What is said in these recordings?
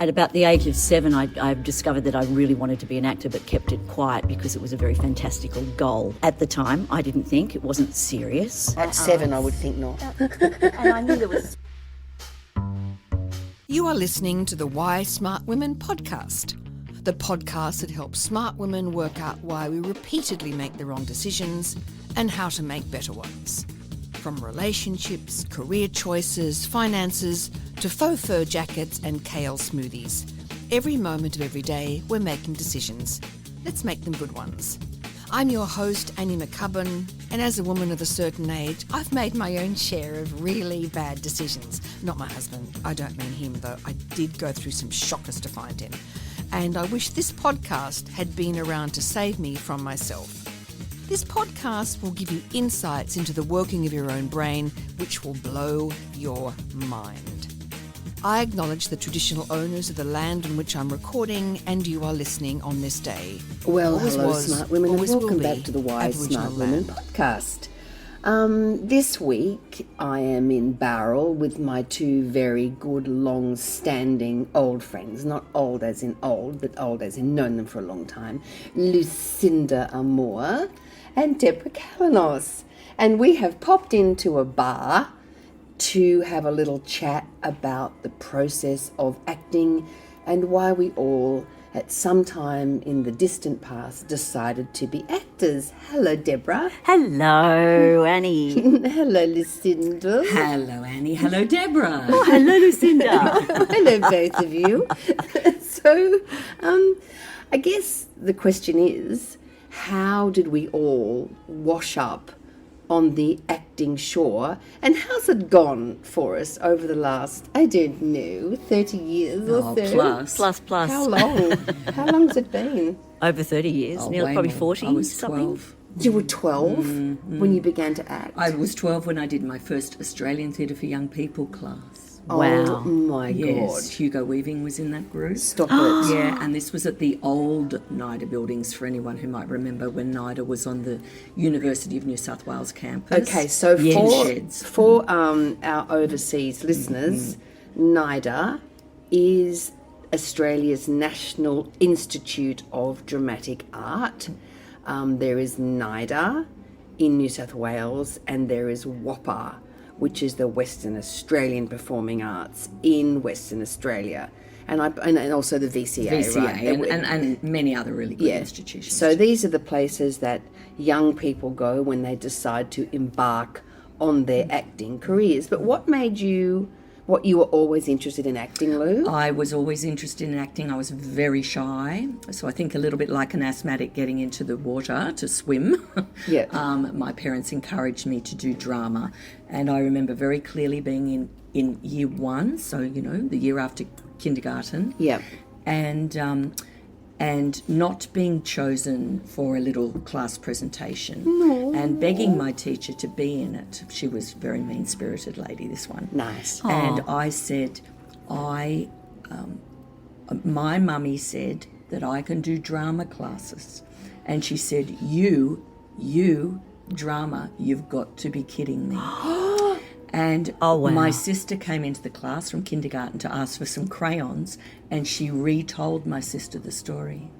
At about the age of 7, I discovered that I really wanted to be an actor but kept it quiet because it was a very fantastical goal. At the time, I didn't think. It wasn't serious. At 7, I would think not. And I knew there was... You are listening to the Why Smart Women podcast, the podcast that helps smart women work out why we repeatedly make the wrong decisions and how to make better ones. From relationships, career choices, finances, to faux fur jackets and kale smoothies. Every moment of every day, we're making decisions. Let's make them good ones. I'm your host, Annie McCubbin, and as a woman of a certain age, I've made my own share of really bad decisions. Not my husband. I don't mean him, though. I did go through some shockers to find him. And I wish this podcast had been around to save me from myself. This podcast will give you insights into the working of your own brain, which will blow your mind. I acknowledge the traditional owners of the land on which I'm recording, and you are listening on this day. Well, Always hello, was, smart women, and always will welcome be back to the Why Aboriginal Smart Women land. podcast. This week, I am in Barrel with my two very good, long-standing old friends. Not old as in old, but old as in known them for a long time. Lucinda Armour and Deborah Galanos. And we have popped into a bar to have a little chat about the process of acting and why we all, at some time in the distant past, decided to be actors. Hello, Deborah. Hello, Annie. Hello, Lucinda. Hello, Annie. Hello, Deborah. Oh, hello, Lucinda. Hello, both of you. So, I guess the question is, how did we all wash up on the acting shore, and how's it gone for us over the last, I don't know, 30 years or so? Plus. How long? How long has it been? Over 30 years, Oh, nearly way probably more. 40 I was something. 12. You were 12 when you began to act? I was 12 when I did my first Australian Theatre for Young People class. Oh Wow. my Yes, God. Hugo Weaving was in that group. Stop it. Yeah, and this was at the old NIDA buildings, for anyone who might remember when NIDA was on the University of New South Wales campus. Okay, so Sheds. for our overseas listeners, NIDA is Australia's National Institute of Dramatic Art. There is NIDA in New South Wales, and there is WAPA, which is the Western Australian Performing Arts in Western Australia. And also the VCA, right? and many other really good institutions. So these are the places that young people go when they decide to embark on their acting careers. But what made you were always interested in acting, Lou? I was always interested in acting. I was very shy. So I think a little bit like an asthmatic getting into the water to swim. Yeah. My parents encouraged me to do drama. And I remember very clearly being in year 1, so, the year after kindergarten. Yeah. And not being chosen for a little class presentation and begging my teacher to be in it. She was a very mean-spirited lady, this one. Nice. And I said, my mummy said that I can do drama classes. And she said, you, drama, you've got to be kidding me. And my sister came into the class from kindergarten to ask for some crayons, and she retold my sister the story.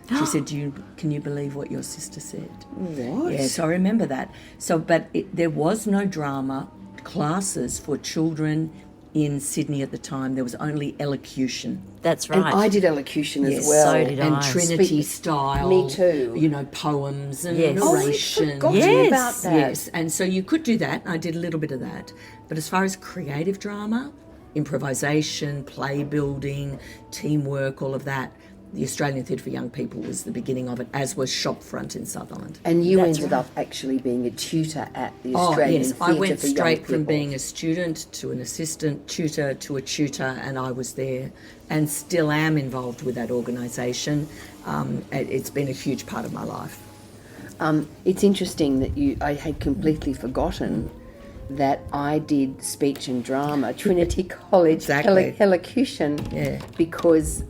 She said, can you believe what your sister said? What? Yes, I remember that. So, but there was no drama classes for children in Sydney at the time. There was only elocution. That's right. And I did elocution as Yes, well. so did and I. Trinity style. Me too. Poems and Yes. narration. I forgot Yes. about that. Yes, and so you could do that. I did a little bit of that. But as far as creative drama, improvisation, play building, teamwork, all of that, the Australian Theatre for Young People was the beginning of it, as was Shopfront in Sutherland. And you ended up actually being a tutor at the Australian Theatre for I went Young straight from People. being a student to an assistant tutor to a tutor, and I was there and still am involved with that organisation. It's been a huge part of my life. It's interesting that I had completely forgotten that I did speech and drama, Trinity College, Exactly. elocution, Yeah. because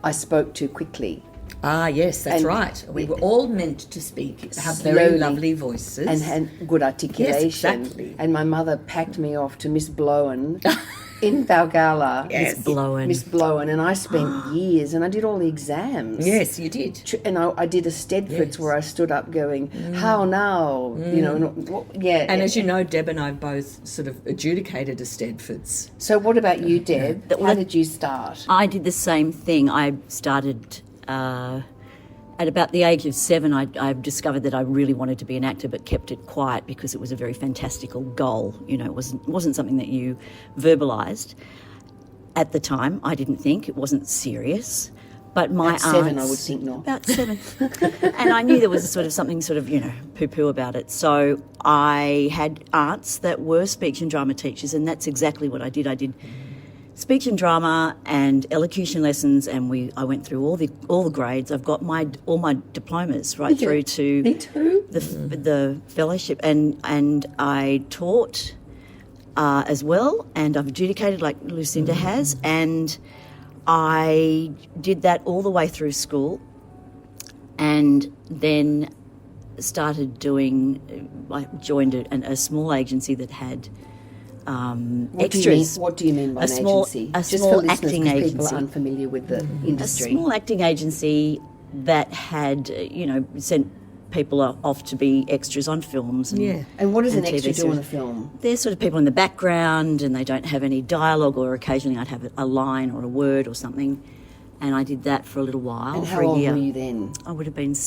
I spoke too quickly. Ah, yes, that's And right. We were all meant to speak, have Slowly. very lovely voices. And had good articulation. Yes, exactly. And my mother packed me off to Miss Blowen in Balgala. Yes. Miss Blowen, and I spent years, and I did all the exams. Yes, you did. And I did a Stedfords where I stood up going, how now? You know, And as you know, Deb and I both sort of adjudicated a Stedfords. So what about you, Deb? How did you start? I did the same thing. I started at about the age of 7. I discovered that I really wanted to be an actor, but kept it quiet because it was a very fantastical goal. You know, it wasn't something that you verbalised. At the time, I didn't think it wasn't serious. But my At 7, aunts, I would think not. About 7. And I knew there was something poo-poo about it. So I had aunts that were speech and drama teachers, and that's exactly what I did. I did speech and drama and elocution lessons, and I went through all the grades. I've got all my diplomas right through to Me too. the fellowship, and I taught as well, and I've adjudicated like Lucinda has, and I did that all the way through school, and then started I joined a small agency that had extras. What do you mean by an agency? A Just small for listeners, acting 'cause agency. people are unfamiliar with the industry. A small acting agency that had, sent people off to be extras on films. And what does an and extra TV do on series. a film? They're sort of people in the background, and they don't have any dialogue, or occasionally I'd have a line or a word or something. And I did that for a little while, And for how a old year. were you then? I would have been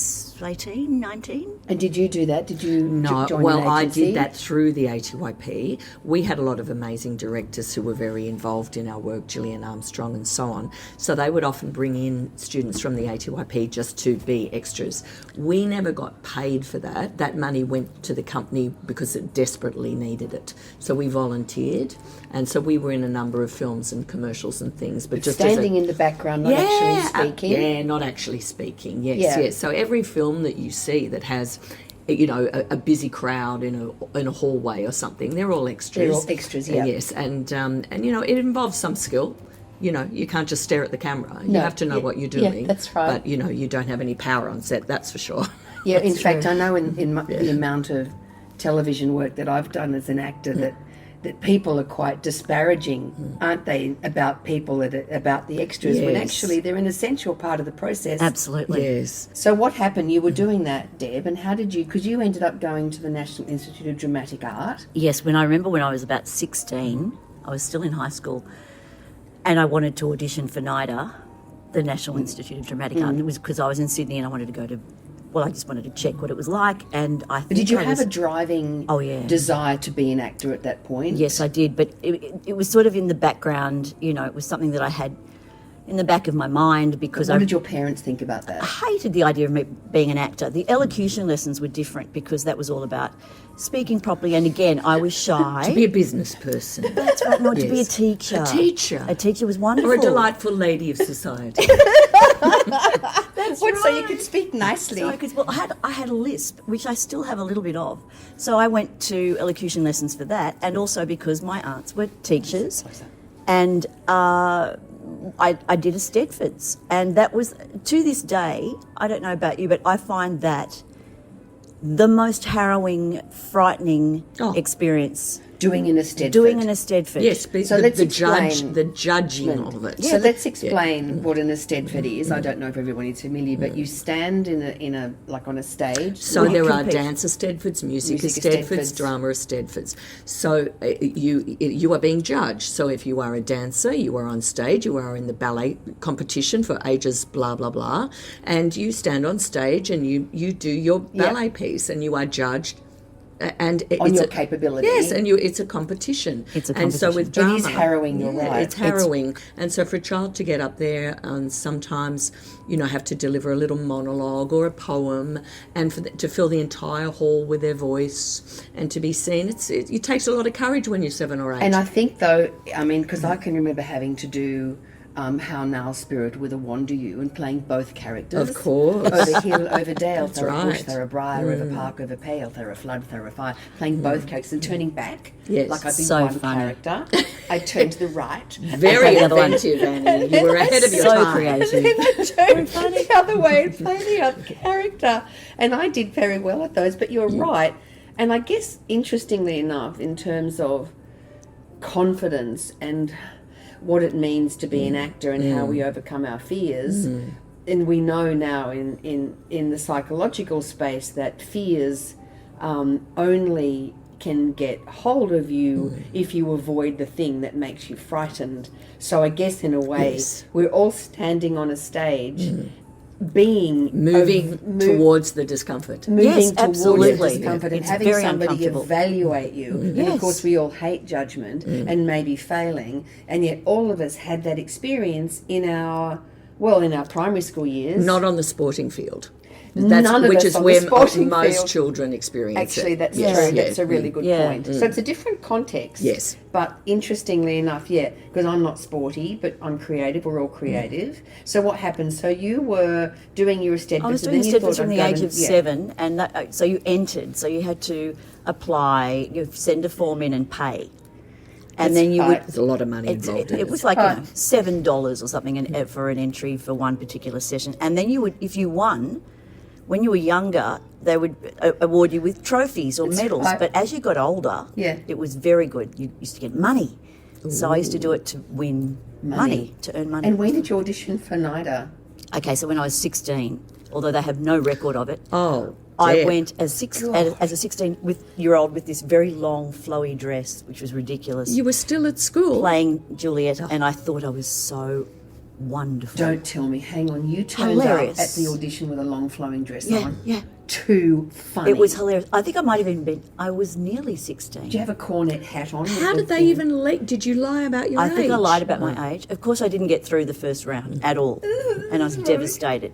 18, 19. And did you do that? Did you No, join well, an I agency? did that through the ATYP. We had a lot of amazing directors who were very involved in our work, Gillian Armstrong and so on. So they would often bring in students from the ATYP just to be extras. We never got paid for that. That money went to the company because it desperately needed it. So we volunteered, and so we were in a number of films and commercials and things. But just Standing in the background, not actually speaking. Yeah, not actually speaking. Yes, Yeah. yes. So every film that you see that has, a busy crowd in a hallway or something, they're all extras. They're all extras, yeah. Yes, and it involves some skill. You can't just stare at the camera. You No, have to know what you're doing. yeah, that's right. But you don't have any power on set. That's for sure. Yeah, in fact, I know in the amount of television work that I've done as an actor that people are quite disparaging, aren't they, about about the extras, when Yes. actually they're an essential part of the process. Absolutely. Yes. So what happened? You were doing that, Deb, and how did you, because you ended up going to the National Institute of Dramatic Art. Yes, when I was about 16, I was still in high school, and I wanted to audition for NIDA, the National Institute of Dramatic Art. And it was because I was in Sydney and I wanted to go to, I just wanted to check what it was like. And I think But did you have a driving desire to be an actor at that point? Yes, I did, but it was sort of in the background. It was something that I had in the back of my mind because What did your parents think about that? I hated the idea of me being an actor. The elocution lessons were different because that was all about speaking properly. And again, I was shy. To be a business person. That's right, not to be a Yes. teacher. A teacher. A teacher was wonderful. Or a delightful lady of society. So you could speak nicely. So I had a lisp, which I still have a little bit of. So I went to elocution lessons for that, and also because my aunts were teachers, and I did a Stedfords, and that was, to this day, I don't know about you, but I find that the most harrowing, frightening experience. Doing in a Stedford. Doing in a Stedford. Yes, but So let's explain. the judging of it. So let's explain what an Stedford is. I don't know if everyone is familiar, but you stand in a like on a stage. So there are compete. dance Stedfords, music Music Stedfords, Stedfords. drama Stedfords. So you are being judged. So if you are a dancer, you are on stage, you are in the ballet competition for ages, blah, blah, blah, and you stand on stage and you do your ballet piece and you are judged. And On your capability. Yes, and it's a competition. It's a And so competition. with drama, It is harrowing, you're right. It's harrowing. And so for a child to get up there and sometimes, have to deliver a little monologue or a poem, and to fill the entire hall with their voice and to be seen, it takes a lot of courage when you're 7 or 8. And I think, though, because I can remember having to do How Now Spirit with a Wanderoo and playing both characters. Of course. Over hill, over dale, That's through a bush, right. through a briar, over park, over pale, through a flood, through a fire. Playing both characters and turning back. Yes. Like I'd be So one funny. character. I turned to the right. Very the other one. inventive, Annie. You were ahead of your So time. creative. And then I turned the other way and played the other character. And I did very well at those, but you're right. And I guess, interestingly enough, in terms of confidence and what it means to be an actor and how we overcome our fears. And we know now in the psychological space that fears only can get hold of you if you avoid the thing that makes you frightened. So I guess in a way, we're all standing on a stage, moving towards the discomfort. Moving towards absolutely. the discomfort and It's having very somebody uncomfortable. evaluate you. And of course we all hate judgment and maybe failing, and yet all of us had that experience in our primary school years. Not on the sporting field. None of which us is on the where sporting most field. children experience Actually, it. that's Yes. true. Yeah. That's a really good Yeah. point. So it's a different context. Yes. But interestingly enough, because I'm not sporty, but I'm creative. We're all creative. So what happened? So you were doing your Eisteddfods. I was doing and then you Eisteddfods thought from I'd the go age and- of 7, and that, so you entered. So you had to apply, you send a form in and pay. And then you would... There's a lot of money involved in It was like $7 or something for an entry for one particular session. And then you would, if you won, when you were younger, they would award you with trophies or medals. right. But as you got older, it was very good. You used to get money. So I used to do it to win money, to earn money. And when did you audition for NIDA? Okay, so when I was 16, although they have no record of it, Oh, I dear. went as a 16-year-old with this very long, flowy dress, which was ridiculous, You were still at school. playing Juliet, and I thought I was so wonderful. Don't tell me. Hang on. You turned Hilarious. up at the audition with a long flowing dress on. Yeah. Too funny. It was hilarious. I think I might have even been, I was nearly 16. Did you have a cornet hat on? How did they even did you lie about your age? I think I lied about my age. Of course, I didn't get through the first round at all, and I was devastated.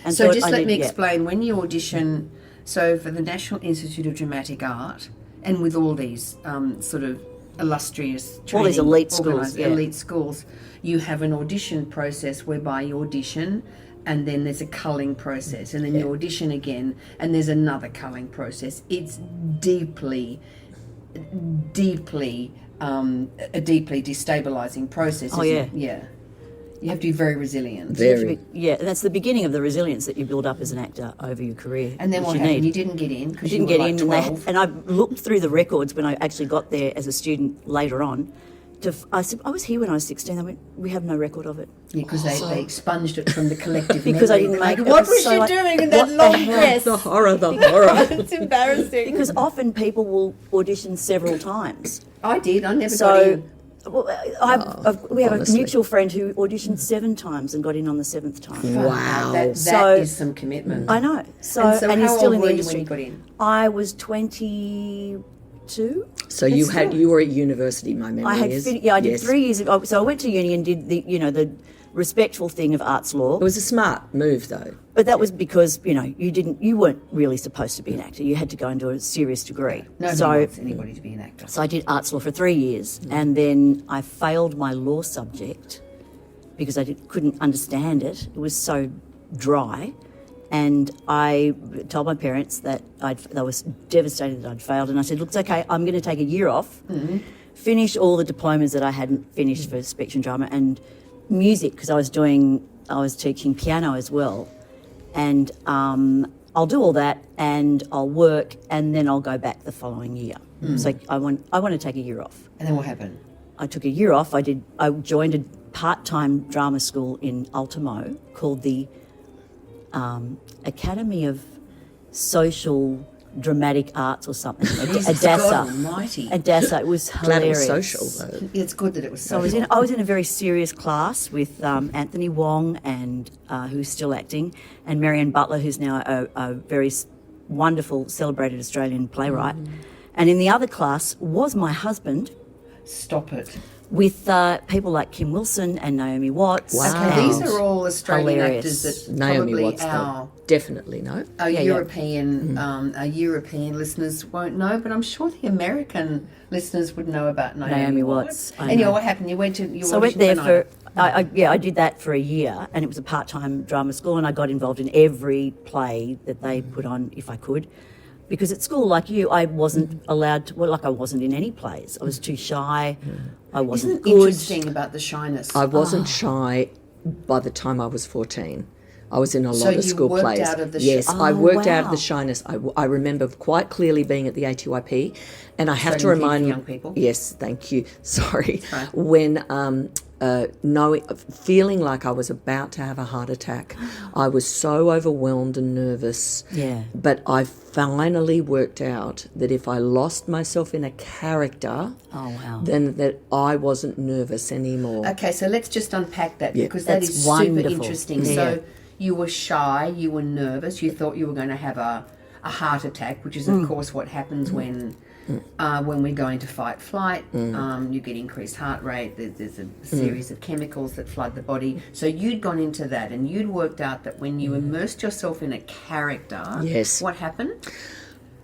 And So thought just I let did- me yeah. explain. When you audition, so for the National Institute of Dramatic Art, and with all these sort of illustrious All these training elite schools, organised- yeah. elite schools, you have an audition process whereby you audition, and then there's a culling process, and then you audition again, and there's another culling process. It's deeply a deeply destabilizing process. Oh, isn't it? Yeah. You have to be very resilient. Very. Yeah, that's the beginning of the resilience that you build up as an actor over your career. And then which what you happened? need. You didn't get in I because you didn't were get like in, 12. and I looked through the records when I actually got there as a student later on. I said, I was here when I was 16. They went, we have no record of it. Yeah, because they expunged it from the collective Because I memory. didn't Like, make it. what It was was so she like, doing in that what the long hell? dress? The horror. It's embarrassing. Because often people will audition several times. I did. I never got So in. well, we have honestly. a mutual friend who auditioned 7 times and got in on the 7th time. Wow. That So- is some commitment. I know. So, And so and how he's still old in were the you industry. when you got in? I was 22. So you were at university, my memory I had is. I did Yes. 3 years. So I went to uni and did the respectful thing of arts law. It was a smart move, though. But that was because you weren't really supposed to be an actor. You had to go and do a serious degree. No so one wants anybody to be an actor. so I did arts law for 3 years, and then I failed my law subject because I couldn't understand it. It was so dry, and I told my parents that they were devastated that I'd failed, and I said, "Look, it's okay. I'm going to take a year off, finish all the diplomas that I hadn't finished for speech and drama and music because I was teaching piano as well, and I'll do all that and I'll work and then I'll go back the following year. So I want to take a year off. And then what happened? I took a year off. I joined a part-time drama school in Ultimo called the Academy of Social Dramatic Arts or something. Jesus God Adassa. almighty. Adassa. It was Glad it hilarious. was social, though. It's good that it was So social. I was in a very serious class with Anthony Wong, and who's still acting, and Marianne Butler, who's now a very wonderful, celebrated Australian playwright. And in the other class was my husband, Stop it. with people like Kim Wilson and Naomi Watts. Wow. Okay, these are all Australian Hilarious. actors that Naomi probably Watts, though. Definitely, no. our Yeah, European listeners won't know, but I'm sure the American listeners would know about Naomi Watts. I And know. what happened? So I went there for, I did that for a year, and it was a part-time drama school, and I got involved in every play that they put on if I could. Because at school, like you, I wasn't allowed to, I wasn't in any plays. I was too shy. I wasn't Isn't it good. interesting about the shyness? I wasn't shy by the time I was 14. I was in a lot of school worked plays. out of the yes, I Oh, worked out of wow. the shyness. I remember quite clearly being at the ATYP, and I have to Australian Theatre remind for Young People. Yes, thank you. Sorry, right. when feeling like I was about to have a heart attack, I was so overwhelmed and nervous. Yeah. But I finally worked out that if I lost myself in a character, Oh, wow. then that I wasn't nervous anymore. Okay, so let's just unpack that because that That's is wonderful. super interesting. Yeah. So you were shy, you were nervous, you thought you were going to have a heart attack, which is of course what happens when we go into fight flight. You get increased heart rate. There's a series of chemicals that flood the body. So you'd gone into that, and you'd worked out that when you immersed yourself in a character, Yes. what happened?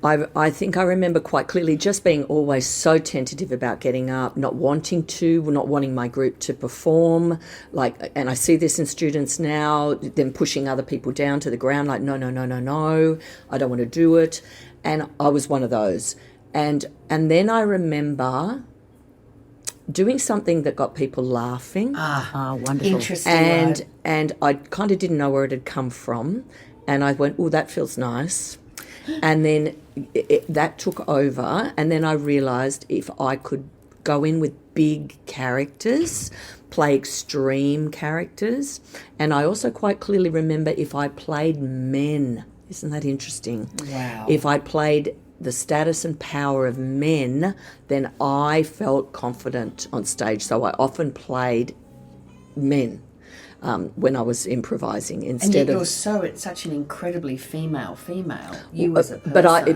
I think I remember quite clearly just being always so tentative about getting up, not wanting my group to perform. And I see this in students now, them pushing other people down to the ground, like, no, I don't want to do it. And I was one of those. And then I remember doing something that got people laughing. Wonderful. Interesting. And I kind of didn't know where it had come from. And I went, oh, that feels nice. And then that took over. And then I realised if I could go in with big characters, play extreme characters. And I also quite clearly remember if I played men. Isn't that interesting? Wow. If I played the status and power of men, then I felt confident on stage. So I often played men when I was improvising instead and of. it's such an incredibly female. You as a person. But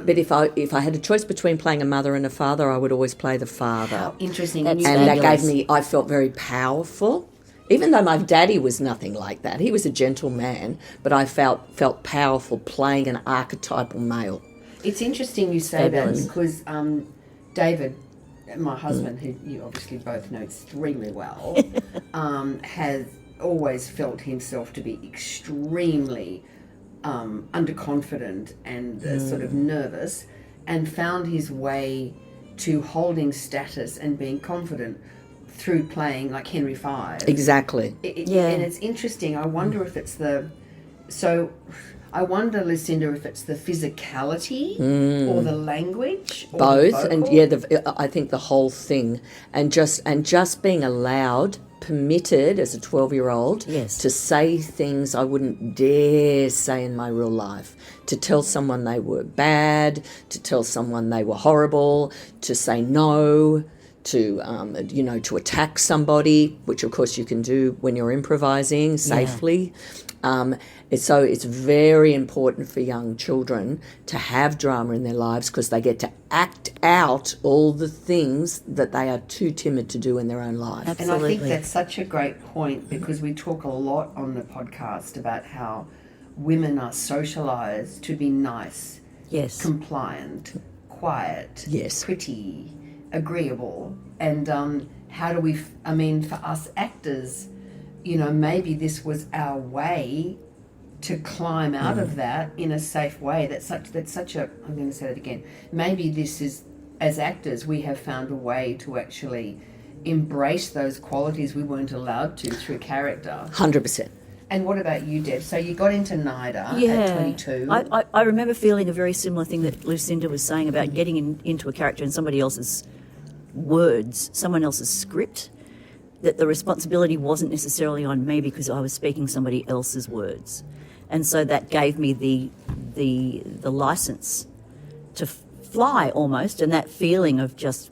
if I had a choice between playing a mother and a father, I would always play the father. How interesting. That's And And that fabulous. gave me. I felt very powerful. Even though my daddy was nothing like that, he was a gentle man, but I felt powerful playing an archetypal male. It's interesting you say Fabulous. that because David, my husband, who you obviously both know extremely well, has always felt himself to be extremely underconfident and sort of nervous, and found his way to holding status and being confident through playing like Henry V. Exactly. And it's interesting. I wonder if it's I wonder, Lucinda, if it's the physicality or the language, or Both, the and vocal. I think the whole thing, and just being allowed, permitted as a 12-year-old Yes. to say things I wouldn't dare say in my real life, to tell someone they were bad, to tell someone they were horrible, to say no, to to attack somebody, which of course you can do when you're improvising safely. So it's very important for young children to have drama in their lives because they get to act out all the things that they are too timid to do in their own life. And I think Absolutely. that's such a great point because we talk a lot on the podcast about how women are socialised to be nice, Yes. compliant, quiet, Yes. pretty, agreeable. And how do we, for us actors, maybe this was our way to climb out of that in a safe way. I'm going to say that again. Maybe this is, as actors, we have found a way to actually embrace those qualities we weren't allowed to through character. 100%. And what about you, Deb? So you got into NIDA at 22. I remember feeling a very similar thing that Lucinda was saying about getting into a character in somebody else's words, someone else's script, that the responsibility wasn't necessarily on me because I was speaking somebody else's words. And so that gave me the license to fly almost, and that feeling of just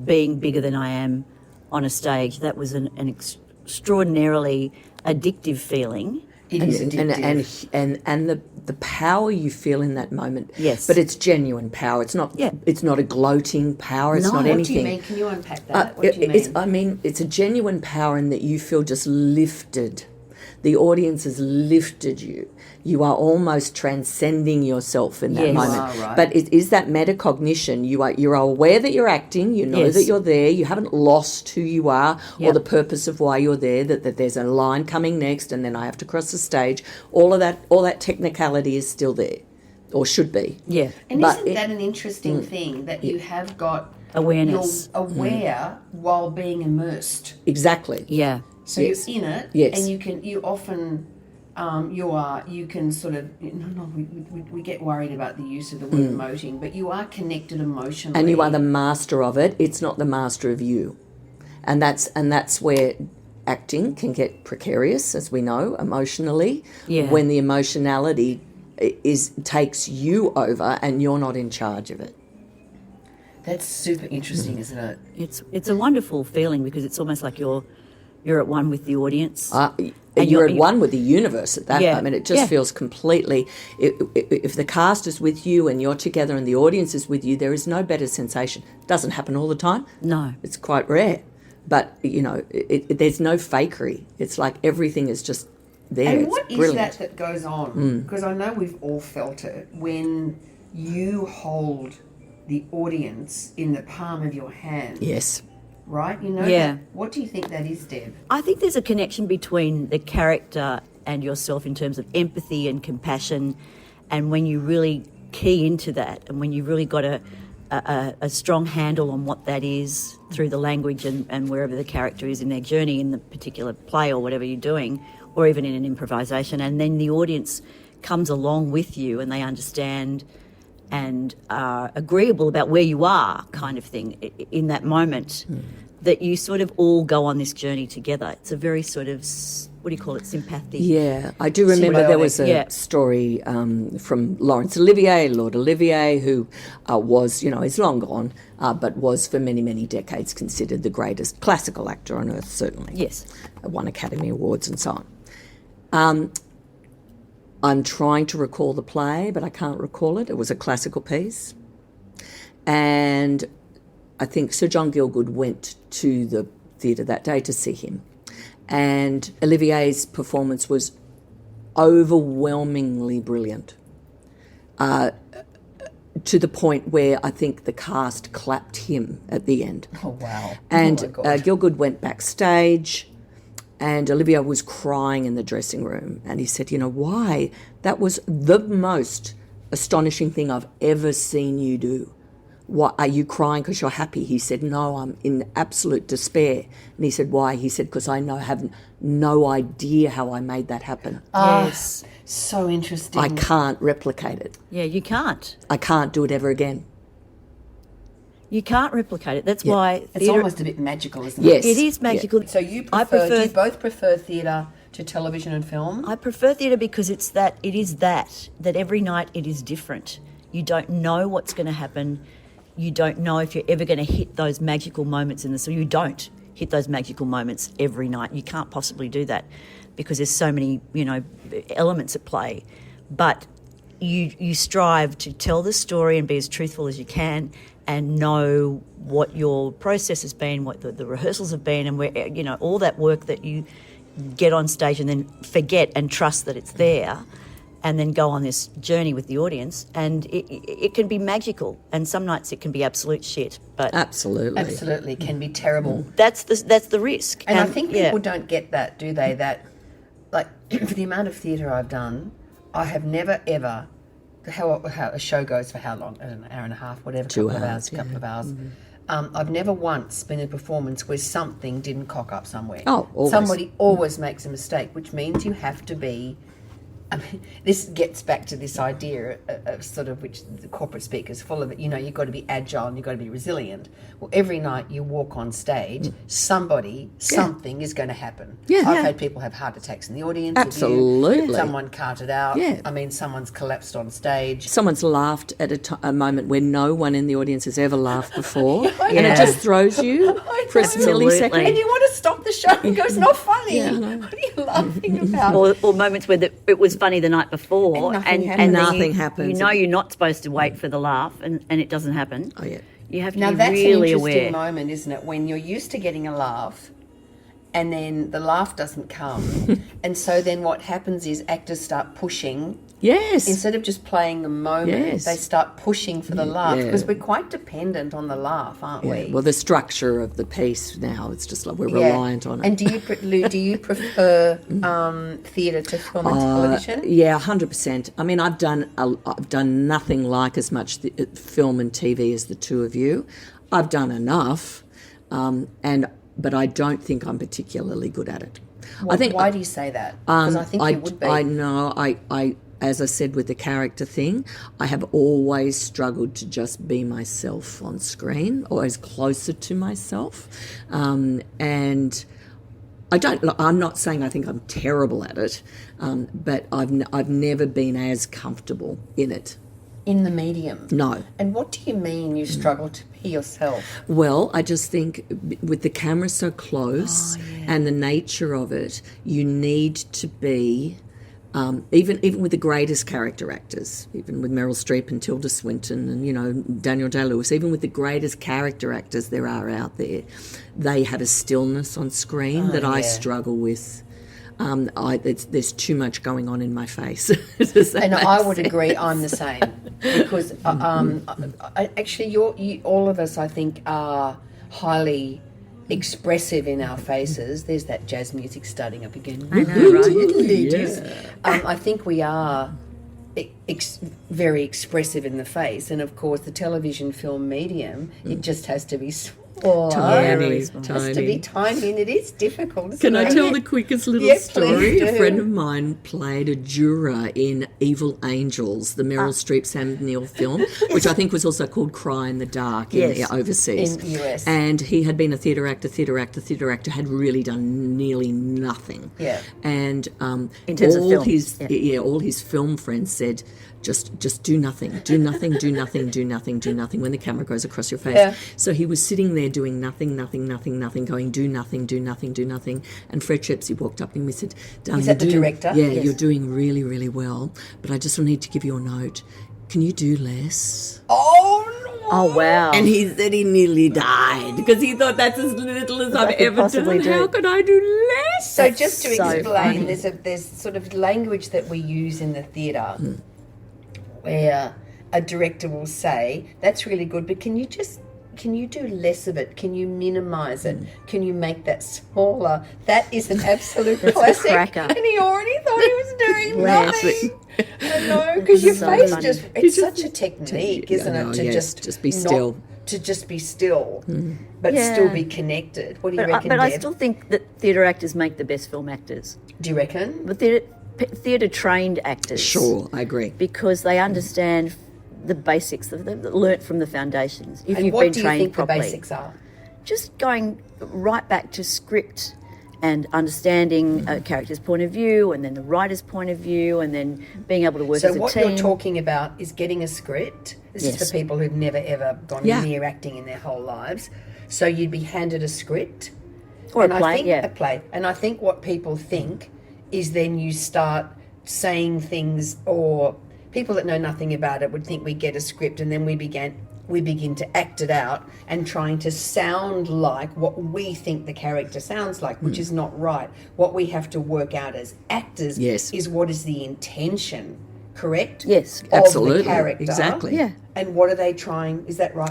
being bigger than I am on a stage, that was an extraordinarily addictive feeling. It is addictive. And the power you feel in that moment. Yes. But it's genuine power. It's not. Yeah. It's not a gloating power. It's No. not What do anything. What do you mean? Can you unpack that? What do you mean? It's a genuine power in that you feel just lifted. The audience has lifted you. You are almost transcending yourself in that Yes. moment. Ah, right. But it is that metacognition. You're aware that you're acting. You know Yes. that you're there. You haven't lost who you are or Yep. the purpose of why you're there. That there's a line coming next, and then I have to cross the stage. All that technicality is still there, or should be. Yeah. And But isn't that an interesting thing that you have got Awareness. You're aware while being immersed. Exactly. Yeah. So Yes. you're in it, Yes. and you often you can sort of, we get worried about the use of the word emoting, but you are connected emotionally. And you are the master of it. It's not the master of you. And that's where acting can get precarious, as we know, emotionally, when the emotionality takes you over and you're not in charge of it. That's super interesting, isn't it? It's a wonderful feeling because it's almost like you're at one with the audience. And you're at one with the universe at that moment. It just feels completely... If the cast is with you and you're together and the audience is with you, there is no better sensation. It doesn't happen all the time. No. It's quite rare. But, there's no fakery. It's like everything is just there. And what is that goes on? Because I know we've all felt it. When you hold the audience in the palm of your hand. Yes. Right? That. What do you think that is, Deb? I think there's a connection between the character and yourself in terms of empathy and compassion, and when you really key into that and when you've really got a strong handle on what that is through the language and wherever the character is in their journey in the particular play or whatever you're doing, or even in an improvisation, and then the audience comes along with you and they understand and are agreeable about where you are, kind of thing, in that moment, that you sort of all go on this journey together. It's a very sort of, what do you call it, sympathic? Yeah, I do remember there was a story from Laurence Olivier, Lord Olivier, who was, is long gone, but was for many, many decades considered the greatest classical actor on earth, certainly. Yes. Won Academy Awards and so on. I'm trying to recall the play, but I can't recall it. It was a classical piece. And I think Sir John Gielgud went to the theatre that day to see him. And Olivier's performance was overwhelmingly brilliant, to the point where I think the cast clapped him at the end. Oh, wow. And Gielgud went backstage, and Olivier was crying in the dressing room. And he said, why? That was the most astonishing thing I've ever seen you do. What, are you crying because you're happy? He said, no, I'm in absolute despair. And he said, why? He said, because I have no idea how I made that happen. Yes. So interesting. I can't replicate it. Yeah, you can't. I can't do it ever again. You can't replicate it. That's why it's almost a bit magical, isn't Yes. it? It is magical. So do you both prefer theatre to television and film? I prefer theatre because it is that every night it is different. You don't know what's going to happen. You don't know if you're ever going to hit those magical moments so you don't hit those magical moments every night. You can't possibly do that because there's so many, elements at play. But you strive to tell the story and be as truthful as you can and know what your process has been, what the rehearsals have been, and where, all that work that you get on stage and then forget and trust that it's there, and then go on this journey with the audience. And it can be magical, and some nights it can be absolute shit. But absolutely can be terrible. That's the risk. And I think people don't get that, do they? That, like, for the amount of theatre I've done, I have never ever. How a show goes for how long? I don't know, hour and a half, whatever, couple of hours. Mm-hmm. I've never once been in a performance where something didn't cock up somewhere. Oh, always. Somebody always makes a mistake, which means you have to be... this gets back to this idea of sort of which the corporate speak is full of it. You've got to be agile and you've got to be resilient. Well, every night you walk on stage, something is going to happen. Yeah. I've had people have heart attacks in the audience. Absolutely. Someone carted out. Yeah. Someone's collapsed on stage. Someone's laughed at a moment where no one in the audience has ever laughed before. And it just throws you for a millisecond. And you want to stop the show and go, it's not funny. Yeah, what are you laughing about? Or moments where it was funny the night before and nothing happens. You're not supposed to wait for the laugh and it doesn't happen. Oh, yeah. You have to now be that's really an interesting aware. moment, isn't it? When you're used to getting a laugh and then the laugh doesn't come. And so then what happens is actors start pushing. Yes. Instead of just playing the moment, they start pushing for the laugh because we're quite dependent on the laugh, aren't we? Well, the structure of the piece now, it's just like we're reliant on it. And Lou, do you prefer theatre to film and television? Yeah, 100%. I mean, I've done nothing like as much film and TV as the two of you. I've done enough, but I don't think I'm particularly good at it. Well, why do you say that? Because I think you would be. I know. I as I said with the character thing, I have always struggled to just be myself on screen, always closer to myself, and I'm not saying I think I'm terrible at it, but I've never been as comfortable in it. In the medium? No. And what do you mean you struggle to be yourself? Well, I just think with the camera so close and the nature of it, you need to be, even with the greatest character actors, even with Meryl Streep and Tilda Swinton and, Daniel Day-Lewis, even with the greatest character actors there are out there, they have a stillness on screen that I struggle with. There's too much going on in my face. And I would agree. I'm the same because actually, all of us, I think, are highly expressive in our faces. There's that jazz music starting up again. I know, right? Yeah. I think we are very expressive in the face, and of course, the television film medium, it just has to be Tiny. It has to be tiny, and it is difficult. Can I tell the quickest little story? Please do. A friend of mine played a juror in Evil Angels, the Meryl Streep, Sam Neill film, which I think was also called Cry in the Dark overseas. In the US. And he had been a theatre actor, had really done nearly nothing. Yeah. And in terms of film. all his film friends said, just do nothing, do nothing, do nothing, do nothing, do nothing when the camera goes across your face. Yeah. So he was sitting there doing nothing, going do nothing, do nothing, do nothing. And Fred Shepsey walked up to him and said, "Darling, is that the director? Yeah, yes. You're doing really, really well, but I just need to give you a note. Can you do less?" Oh, no. Oh, wow. And he said he nearly died because he thought that's as little as I've ever possibly done. do. How could I do less? So just to so explain, funny. there's sort of language that we use in the theatre where a director will say, "That's really good, but can you do less of it? Can you minimise it? Can you make that smaller?" That is an absolute classic. cracker. And he already thought he was doing Bless. nothing. I know, because your So face funny. it's such a technique, isn't I know, it? To yes, just be not- still. To just be still, but Yeah. still be connected. What do you reckon, But I Deb? still think that theatre actors make the best film actors. Do you reckon? But theatre trained actors. Sure, I agree. Because they understand the basics, they learnt from the foundations. If And you've what been do you trained think properly. the basics are? Just going right back to script and understanding a character's point of view and then the writer's point of view and then being able to work So as a what team. you're talking about is getting a script. This is Yes. for people who've never ever gone near acting in their whole lives. So you'd be handed a script. Or and a play, I think, yeah. a play. And I think what people think is then you start saying things, or people that know nothing about it would think we get a script and then we begin to act it out and trying to sound like what we think the character sounds like, which is not right. What we have to work out as actors is what is the intention, correct? Yes. Of Absolutely. the character. Exactly. Yeah. And what are they trying, is that right?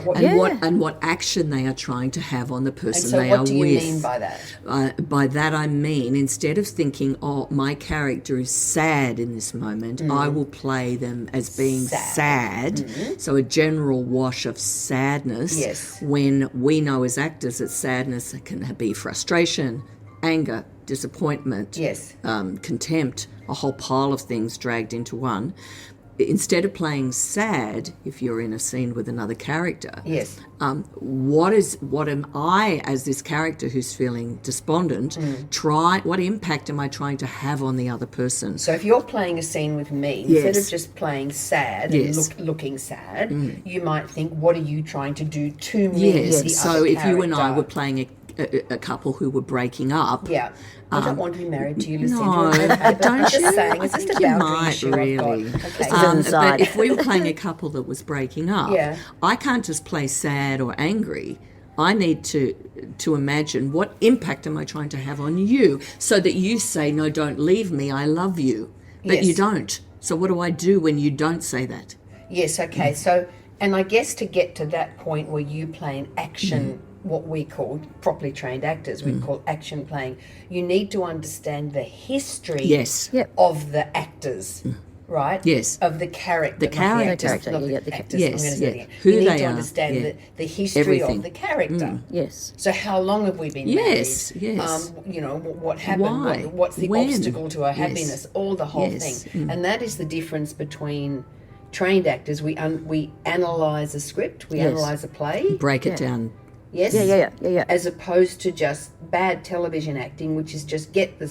And what action they are trying to have on the person and so they are what do you with. mean by that? By that I mean, instead of thinking, oh, my character is sad in this moment, I will play them as being sad. So a general wash of sadness. Yes. When we know as actors that sadness can be frustration, anger, disappointment, contempt, a whole pile of things dragged into one. Instead of playing sad, if you're in a scene with another character, what am I as this character who's feeling despondent? What impact am I trying to have on the other person? So if you're playing a scene with me, instead of just playing sad and looking sad, you might think, what are you trying to do to me? Yes. The So other if you and I character? were playing a couple who were breaking up. Yeah. I don't want to be married to you, Lucinda. No, but don't I'm just you? saying, I it's just think a you boundary might issue I've got. really. Okay. But if we were playing a couple that was breaking up, Yeah. I can't just play sad or angry. I need to imagine what impact am I trying to have on you so that you say, no, don't leave me, I love you. But you don't. So what do I do when you don't say that? Yes, okay. So, and I guess to get to that point where you play an action, what we call properly trained actors, we call action playing, you need to understand the history of the actors. right? Yes. Of the character. The character. Not the actors. Yes, I'm going to say it yeah. again. Who you need they to are, understand yeah. the history Everything. of the character. Yes. So how long have we been Yes, married? yes. What happened? Why? What's the When? obstacle to our Yes. happiness? All the whole Yes. thing. And that is the difference between trained actors. We analyse a script. We Yes. analyse a play. Break it down. Yes. Yeah. As opposed to just bad television acting, which is just get the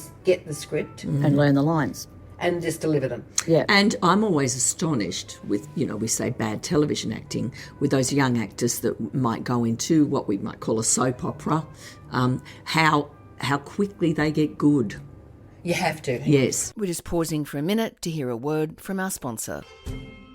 script And learn the lines. and just deliver them. Yeah. And I'm always astonished with, we say bad television acting, with those young actors that might go into what we might call a soap opera, how quickly they get good. You have to. Yes. We're just pausing for a minute to hear a word from our sponsor.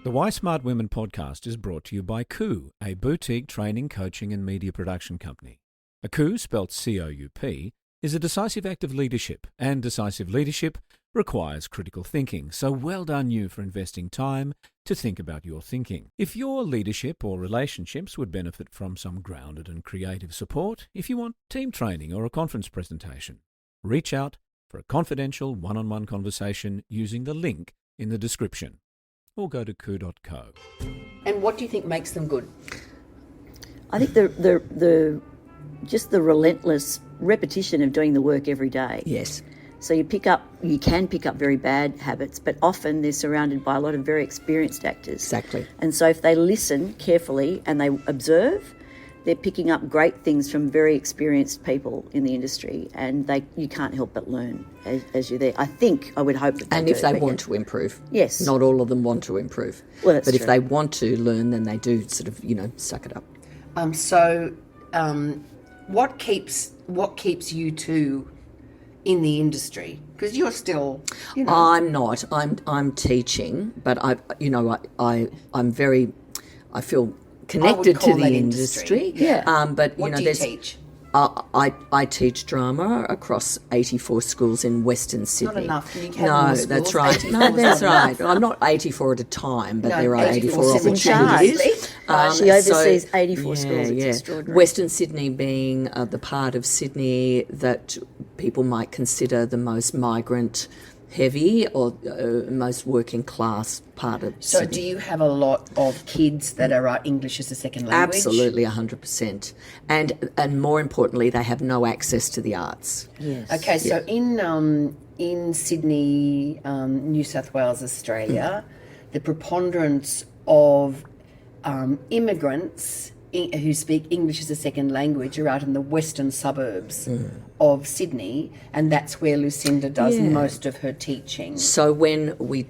The Why Smart Women podcast is brought to you by COUP, a boutique training, coaching and media production company. A COUP, spelt C-O-U-P, is a decisive act of leadership, and decisive leadership requires critical thinking. So well done you for investing time to think about your thinking. If your leadership or relationships would benefit from some grounded and creative support, if you want team training or a conference presentation, reach out for a confidential one-on-one conversation using the link in the description, or go to coup.co. And what do you think makes them good? I think the just the relentless repetition of doing the work every day. Yes. So you can pick up very bad habits, but often they're surrounded by a lot of very experienced actors. Exactly. And so if they listen carefully and they observe, they're picking up great things from very experienced people in the industry, and you can't help but learn as you're there. I would hope that they And do, if they but want to improve. Yes. Not all of them want to improve. Well, that's but if true. they want to learn, then they do sort of, suck it up. What keeps you two in the industry? Because you're still, I'm not. I'm teaching, but I'm very, I feel connected call to that the industry. industry. Yeah. But what do you teach? I teach drama across 84 schools in Western Sydney. enough. You can't No, have more that's schools. right. 84 No, is that's not right. enough. I'm not 84 at a time, but No, there are 84 84 in charge. opportunities. She oversees 84 schools. It's Yeah. extraordinary. Western Sydney being the part of Sydney that people might consider the most migrant heavy or most working class part of So Sydney. do you have a lot of kids that are English as a second language? Absolutely, 100%. And more importantly, they have no access to the arts. Yes. Okay, so in Sydney, New South Wales, Australia, the preponderance of immigrants who speak English as a second language are out in the western suburbs of Sydney, and that's where Lucinda does most of her teaching. So when we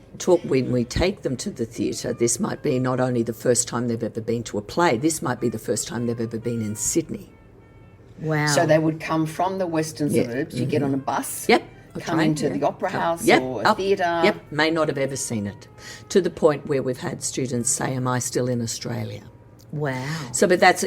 take them to the theatre, this might be not only the first time they've ever been to a play, this might be the first time they've ever been in Sydney. Wow. So they would come from the western suburbs. You get on a bus. Yep. a Come train, into yeah. the opera house Yep, or a up, theatre. Yep, may not have ever seen it. To the point where we've had students say, am I still in Australia? Wow. So, but that's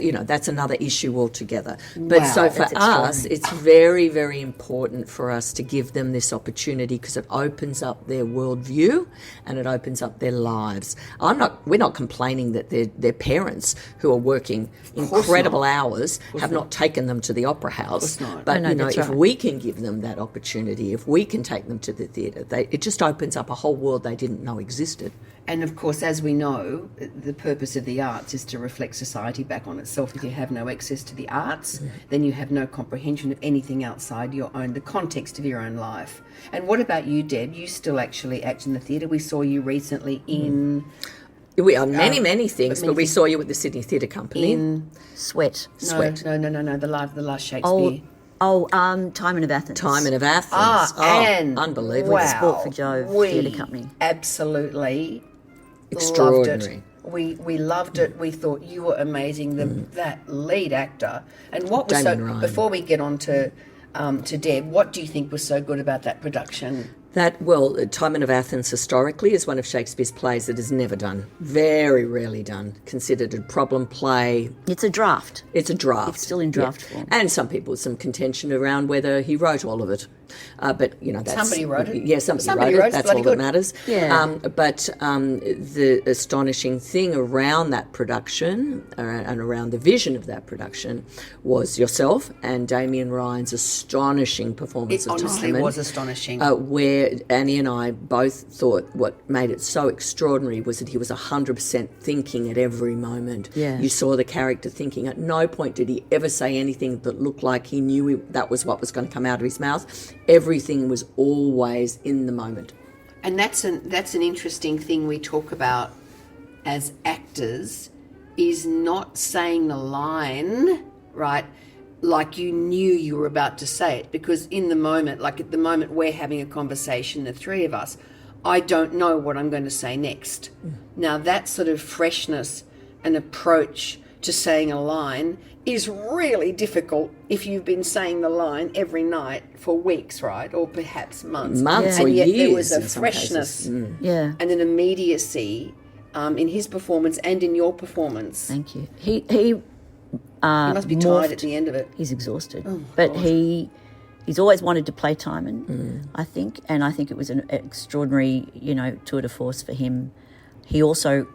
another issue altogether. But Wow, so for that's us, extraordinary. it's very, very important for us to give them this opportunity because it opens up their worldview and it opens up their lives. We're not complaining that their parents who are working incredible hours have not taken them to the opera house. But No, that's if right. we can give them that opportunity, if we can take them to the theatre, it just opens up a whole world they didn't know existed. And of course, as we know, the purpose of the arts is to reflect society back on itself. If you have no access to the arts, then you have no comprehension of anything outside the context of your own life. And what about you, Deb? You still actually act in the theatre. We saw you recently in... We are many things, but we saw you at the Sydney Theatre Company. Sweat. No, the last Shakespeare. Timon of Athens. Timon of Athens. And unbelievable. wow, Sport for Jove Theatre Company. Absolutely Extraordinary. loved it. We loved it. We thought you were amazing. That lead actor. And what was Damon Ryan. before we get on to Deb, what do you think was so good about that production? Timon of Athens historically is one of Shakespeare's plays that is never done, very rarely done, considered a problem play. It's a draft. It's a draft. It's still in draft form. And some contention around whether he wrote all of it. But, that's... Somebody wrote it. Yeah, somebody wrote it. That's all that matters. Yeah. But the astonishing thing around that production and around the vision of that production was yourself and Damien Ryan's astonishing performance of Timon. It honestly was astonishing. Where Annie and I both thought what made it so extraordinary was that he was 100% thinking at every moment. Yeah. You saw the character thinking. At no point did he ever say anything that looked like he knew that was what was going to come out of his mouth. Everything was always in the moment. And that's an interesting thing we talk about as actors, is not saying the line, right, like you knew you were about to say it. Because in the moment, like at the moment we're having a conversation, the three of us, I don't know what I'm going to say next. Now that sort of freshness and approach to saying a line is really difficult if you've been saying the line every night for weeks, right? Or perhaps months. Months or and yet years. There was a in some freshness cases. and an immediacy in his performance and in your performance. Thank you. He must be tired at the end of it. He's exhausted. Oh, but God. he's always wanted to play Timon, I think. And I think it was an extraordinary, tour de force for him. He also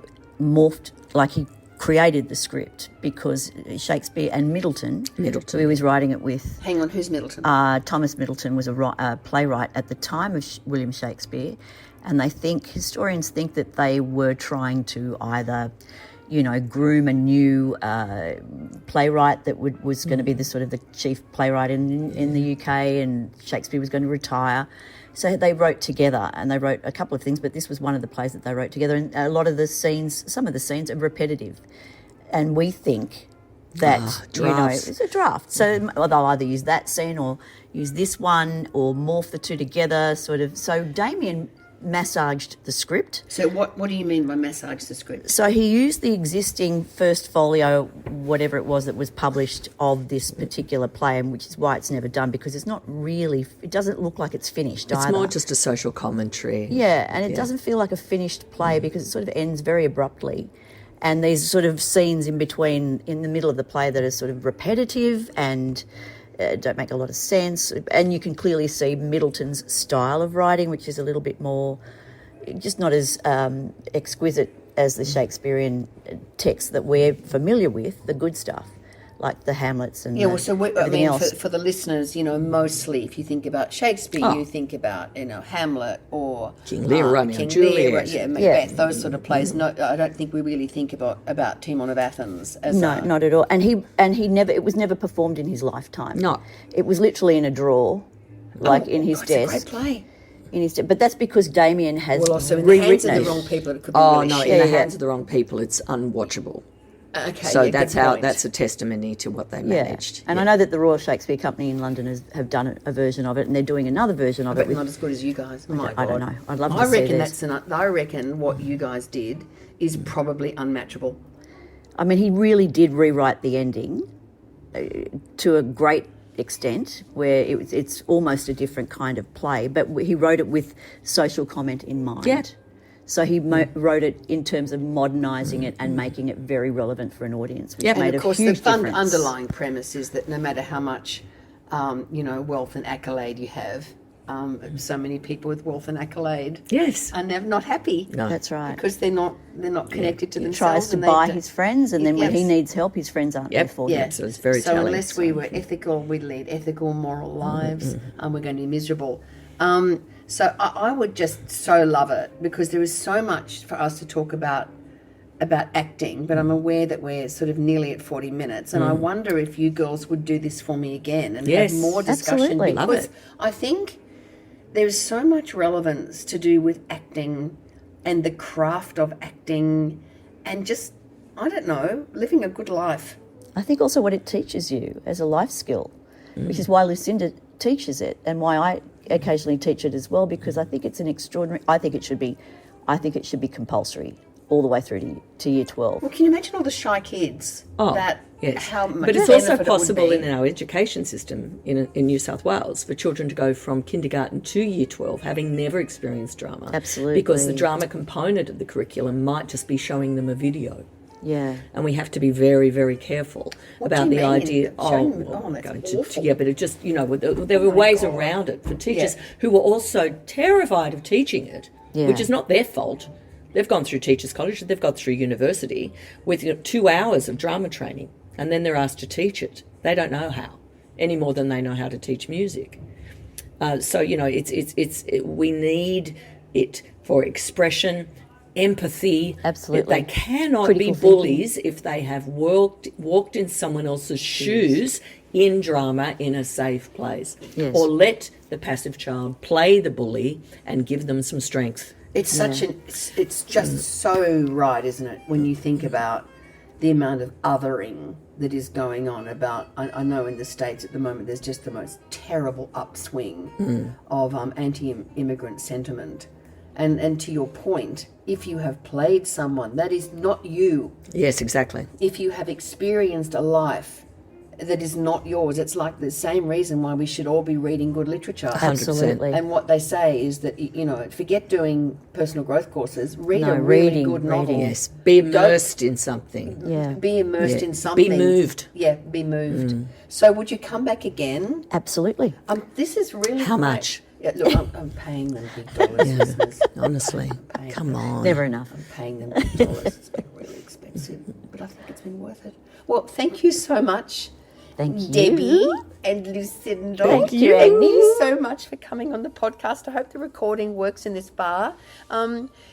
morphed, like he created the script, because Shakespeare and Middleton, who he was writing it with. Hang on, who's Middleton? Thomas Middleton was a playwright at the time of William Shakespeare, and historians think that they were trying to either, groom a new playwright that was going to be the sort of the chief playwright in the UK, and Shakespeare was going to retire. So they wrote together, and they wrote a couple of things, but this was one of the plays that they wrote together. And a lot of the scenes, some of the scenes are repetitive. And we think that, it's a draft. So they'll either use that scene or use this one or morph the two together, sort of. So Damien massaged the script. So what do you mean by massage the script? So he used the existing first folio, whatever it was that was published of this particular play, and which is why it's never done, because it's not really, it doesn't look like it's finished either. It's more just a social commentary. Yeah, and it doesn't feel like a finished play because it sort of ends very abruptly. And these sort of scenes in between, in the middle of the play, that are sort of repetitive and don't make a lot of sense. And you can clearly see Middleton's style of writing, which is a little bit more, just not as exquisite as the Shakespearean text that we're familiar with, the good stuff, like the Hamlets and everything else. For the listeners, mostly if you think about Shakespeare, you think about, Hamlet or King Lear, Romeo and Juliet. Macbeth, those sort of plays. No, I don't think we really think about Timon of Athens as not at all. And he never, it was never performed in his lifetime. No. It was literally in a drawer, in his desk. It's a great play. But that's because Damien has also in rewritten the hands of it. the wrong people, it could be really shit. In the hands of the wrong people, it's unwatchable. Okay, so that's that's a testimony to what they managed. And I know that the Royal Shakespeare Company in London have done a version of it, and they're doing another version of it. But not as good as you guys. I don't know. I'd love to see this. I reckon what you guys did is probably unmatchable. I mean, he really did rewrite the ending to a great extent, where it's almost a different kind of play, but he wrote it with social comment in mind. Yeah. So he wrote it in terms of modernising it and making it very relevant for an audience, which made and of course a huge the difference. underlying premise is that no matter how much wealth and accolade you have, so many people with wealth and accolade are never not happy. No. That's right. Because they're not connected to He themselves. tries to buy his friends, and then when he needs help, his friends aren't there for him. Yeah. So it's very So telling. unless we were ethical, we'd lead ethical, moral lives, and we're going to be miserable. So I would just so love it, because there is so much for us to talk about acting, but I'm aware that we're sort of nearly at 40 minutes, and I wonder if you girls would do this for me again and have more discussion. Absolutely. Because Love it. I think there's so much relevance to do with acting and the craft of acting and just, I don't know, living a good life. I think also what it teaches you as a life skill, which is why Lucinda teaches it, and why I occasionally teach it as well, because I think it's an extraordinary. I think it should be compulsory all the way through to year 12. Well, can you imagine all the shy kids? How much but it's also benefit it would possible be. in our education system in New South Wales for children to go from kindergarten to year 12 having never experienced drama. Absolutely. Because the drama component of the curriculum might just be showing them a video. Yeah. And we have to be very, very careful about do the you mean? idea. That's awful. Yeah, but it just, there were ways around it for teachers who were also terrified of teaching it, which is not their fault. They've gone through teachers' college, they've gone through university with 2 hours of drama training, and then they're asked to teach it. They don't know how, any more than they know how to teach music. So we need it for expression, empathy. Absolutely. They cannot Critical be bullies if they have walked in someone else's shoes in drama in a safe place. Yes. Or let the passive child play the bully and give them some strength. It's it's just so right, isn't it, when you think about the amount of othering that is going on about, I know in the States at the moment there's just the most terrible upswing of anti-immigrant sentiment. And to your point, if you have played someone that is not you, Yes, exactly. if you have experienced a life that is not yours, it's like the same reason why we should all be reading good literature. Absolutely. And what they say is that, forget doing personal growth courses, read No, a really reading, good novel. reading. Yes, be immersed in something. Yeah. Be immersed Yeah. in something. Be moved. Yeah, be moved. So would you come back again? Absolutely. This is really How great. much? Yeah, look, I'm paying them big dollars. listeners. Honestly, come on. Never enough. I'm paying them big dollars. It's been really expensive, but I think it's been worth it. Well, thank you so much, Thank you. Debbie and Lucinda. Thank you, Thank Annie. you so much for coming on the podcast. I hope the recording works in this bar.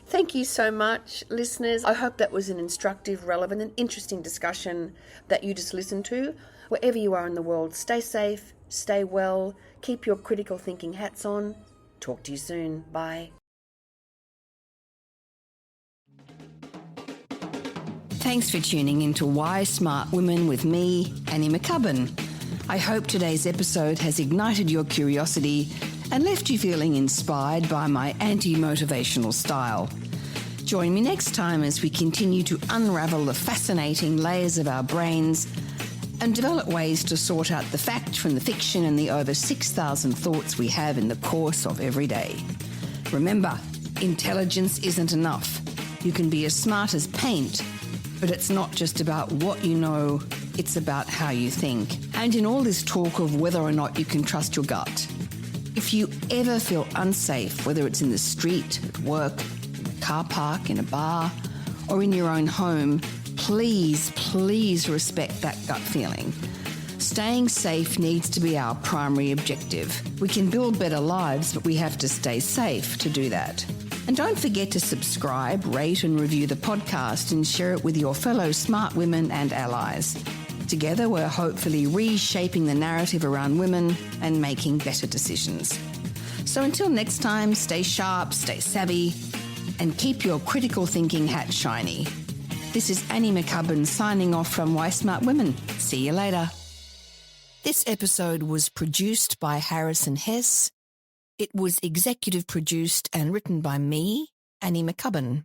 Thank you so much, listeners. I hope that was an instructive, relevant, and interesting discussion that you just listened to. Wherever you are in the world, stay safe, stay well, keep your critical thinking hats on. Talk to you soon. Bye. Thanks for tuning in to Why Smart Women with me, Annie McCubbin. I hope today's episode has ignited your curiosity and left you feeling inspired by my anti-motivational style. Join me next time as we continue to unravel the fascinating layers of our brains and develop ways to sort out the fact from the fiction and the over 6,000 thoughts we have in the course of every day. Remember, intelligence isn't enough. You can be as smart as paint, but it's not just about what you know, it's about how you think. And in all this talk of whether or not you can trust your gut, if you ever feel unsafe, whether it's in the street, at work, in a car park, in a bar, or in your own home, please respect that gut feeling. Staying safe needs to be our primary objective. We can build better lives, but we have to stay safe to do that. And don't forget to subscribe, rate and review the podcast and share it with your fellow smart women and allies. Together, we're hopefully reshaping the narrative around women and making better decisions. So until next time, stay sharp, stay savvy, and keep your critical thinking hat shiny. This is Annie McCubbin signing off from Why Smart Women. See you later. This episode was produced by Harrison Hess. It was executive produced and written by me, Annie McCubbin.